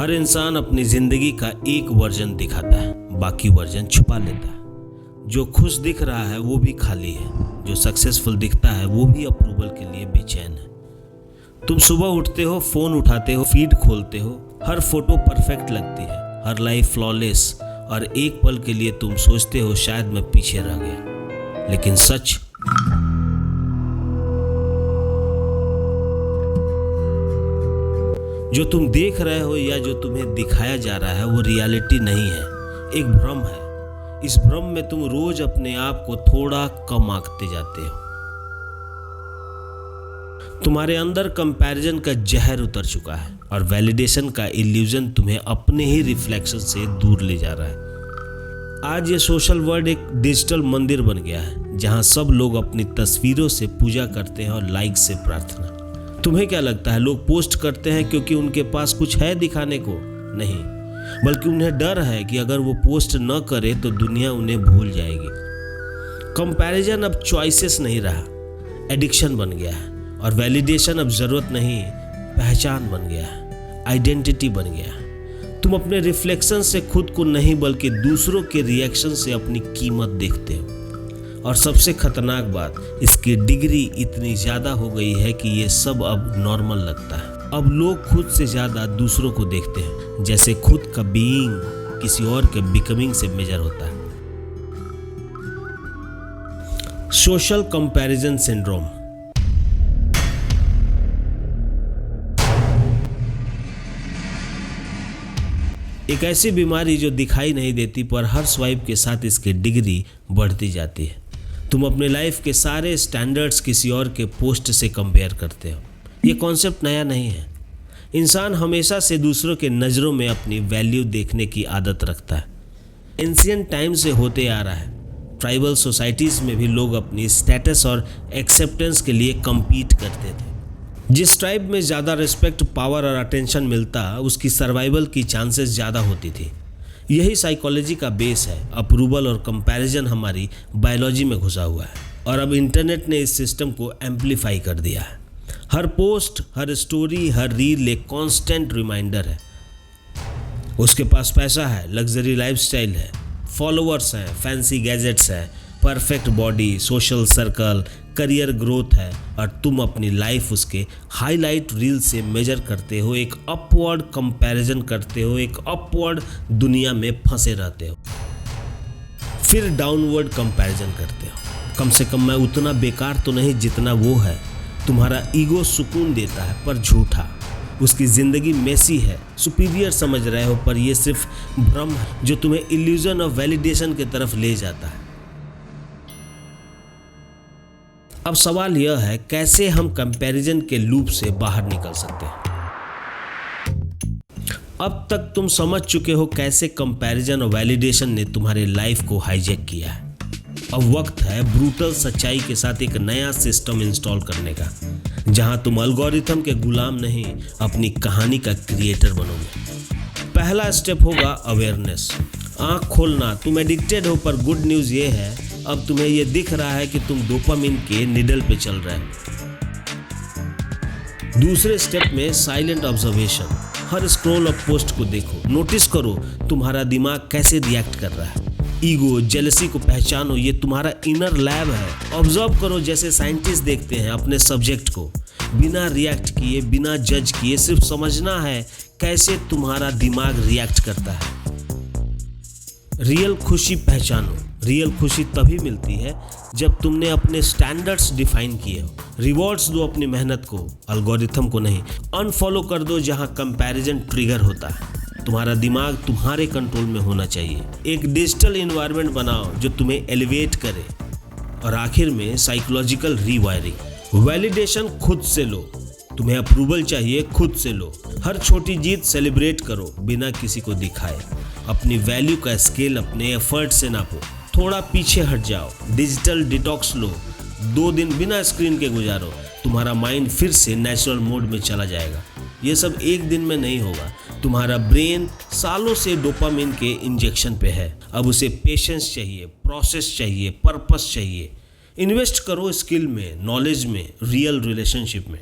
हर इंसान अपनी जिंदगी का एक वर्जन दिखाता है, बाकी वर्जन छुपा लेता है। जो खुश दिख रहा है वो भी खाली है, जो सक्सेसफुल दिखता है वो भी अप्रूवल के लिए बेचैन है। तुम सुबह उठते हो, फोन उठाते हो, फीड खोलते हो, हर फोटो परफेक्ट लगती है, हर लाइफ फ्लॉलेस, और एक पल के लिए तुम सोचते हो शायद मैं पीछे रह गया। लेकिन सच, जो तुम देख रहे हो या जो तुम्हें दिखाया जा रहा है वो रियलिटी नहीं है, एक भ्रम है। इस भ्रम में तुम रोज अपने आप को थोड़ा कम आंकते जाते हो। तुम्हारे अंदर कंपैरिजन का जहर उतर चुका है और वैलिडेशन का इल्यूजन तुम्हें अपने ही रिफ्लेक्शन से दूर ले जा रहा है। आज ये सोशल वर्ल्ड एक डिजिटल मंदिर बन गया है, जहां सब लोग अपनी तस्वीरों से पूजा करते हैं और लाइक से प्रार्थना। तुम्हें क्या लगता है लोग पोस्ट करते हैं क्योंकि उनके पास कुछ है दिखाने को? नहीं, बल्कि उन्हें डर है कि अगर वो पोस्ट न करे तो दुनिया उन्हें भूल जाएगी। कंपैरिजन अब चॉइसेस नहीं रहा, एडिक्शन बन गया है। और वैलिडेशन अब जरूरत नहीं, पहचान बन गया है, आइडेंटिटी बन गया है। तुम अपने रिफ्लेक्शन से खुद को नहीं बल्कि दूसरों के रिएक्शन से अपनी कीमत देखते हो। और सबसे खतरनाक बात, इसकी डिग्री इतनी ज्यादा हो गई है कि ये सब अब नॉर्मल लगता है। अब लोग खुद से ज्यादा दूसरों को देखते हैं, जैसे खुद का बीइंग किसी और के बिकमिंग से मेजर होता है। Social comparison syndrome. एक ऐसी बीमारी जो दिखाई नहीं देती, पर हर स्वाइप के साथ इसकी डिग्री बढ़ती जाती है। तुम अपने लाइफ के सारे स्टैंडर्ड्स किसी और के पोस्ट से कंपेयर करते हो। ये कॉन्सेप्ट नया नहीं है। इंसान हमेशा से दूसरों के नज़रों में अपनी वैल्यू देखने की आदत रखता है। एंशिएंट टाइम से होते आ रहा है। ट्राइबल सोसाइटीज़ में भी लोग अपनी स्टेटस और एक्सेप्टेंस के लिए कम्पीट करते थे। जिस ट्राइब में ज़्यादा रिस्पेक्ट, पावर और अटेंशन मिलता, उसकी सर्वाइवल की चांसेस ज़्यादा होती थी। यही साइकोलॉजी का बेस है। अप्रूवल और कंपैरिजन हमारी बायोलॉजी में घुसा हुआ है, और अब इंटरनेट ने इस सिस्टम को एम्पलीफाई कर दिया है। हर पोस्ट, हर स्टोरी, हर रील एक कांस्टेंट रिमाइंडर है। उसके पास पैसा है, लग्जरी लाइफस्टाइल है, फॉलोअर्स हैं, फैंसी गैजेट्स हैं, perfect body, social circle, career growth है, और तुम अपनी लाइफ उसके हाईलाइट रील से मेजर करते हो, एक अपवर्ड कंपैरिजन करते हो, एक अपवर्ड दुनिया में फंसे रहते हो। फिर डाउनवर्ड कंपैरिजन करते हो। कम से कम मैं उतना बेकार तो नहीं जितना वो है। तुम्हारा ईगो सुकून देता है पर झूठा। उसकी ज़िंदगी मेसी है, सुपीरियर समझ रहे हो, पर ये सिर्फ भ्रम है जो तुम्हें इल्यूजन ऑफ वैलिडेशन की तरफ ले जाता है। अब सवाल यह है, कैसे हम कंपैरिजन के लूप से बाहर निकल सकते हैं? अब तक तुम समझ चुके हो कैसे कंपैरिजन और वैलिडेशन ने तुम्हारे लाइफ को हाईजैक किया है। अब वक्त है ब्रूटल सच्चाई के साथ एक नया सिस्टम इंस्टॉल करने का, जहां तुम एल्गोरिथम के गुलाम नहीं, अपनी कहानी का क्रिएटर बनोगे। पहला स्टेप होगा अवेयरनेस, आंख खोलना। तुम एडिक्टेड हो, पर गुड न्यूज़ ये है, अब तुम्हें यह दिख रहा है कि तुम डोपामिन के निडल पे चल रहे हो। दूसरे स्टेप में silent observation. Her scroll of post को देखो, नोटिस करो तुम्हारा दिमाग कैसे रिएक्ट कर रहा है। ईगो, जेलसी को पहचानो, ये तुम्हारा इनर लैब है। ऑब्जर्व करो जैसे साइंटिस्ट देखते हैं अपने सब्जेक्ट को, बिना रिएक्ट किए, बिना जज किए। सिर्फ समझना है कैसे तुम्हारा दिमाग रिएक्ट करता है। रियल खुशी पहचानो। रियल खुशी तभी मिलती है जब तुमने अपने स्टैंडर्ड्स डिफाइन किए हो। रिवॉर्ड्स दो अपनी मेहनत को, एल्गोरिथम को नहीं। अनफॉलो कर दो जहां कंपैरिजन ट्रिगर होता है। तुम्हारा दिमाग तुम्हारे कंट्रोल में होना चाहिए। एक डिजिटल एनवायरनमेंट बनाओ जो तुम्हें एलिवेट करे। और आखिर में साइकोलॉजिकल रीवायरिंग। वैलिडेशन खुद से लो। तुम्हें अप्रूवल चाहिए, खुद से लो। हर छोटी जीत सेलिब्रेट करो बिना किसी को दिखाए। अपनी वैल्यू का स्केल अपने एफर्ट से नापो। थोड़ा पीछे हट जाओ, डिजिटल डिटॉक्स लो। 2 दिन बिना स्क्रीन के गुजारो। तुम्हारा माइंड फिर से नेचुरल मोड में चला जाएगा। ये सब एक दिन में नहीं होगा। तुम्हारा ब्रेन सालों से डोपामिन के इंजेक्शन पे है। अब उसे पेशेंस चाहिए, प्रोसेस चाहिए, पर्पस चाहिए। इन्वेस्ट करो स्किल में, नॉलेज में, रियल रिलेशनशिप में।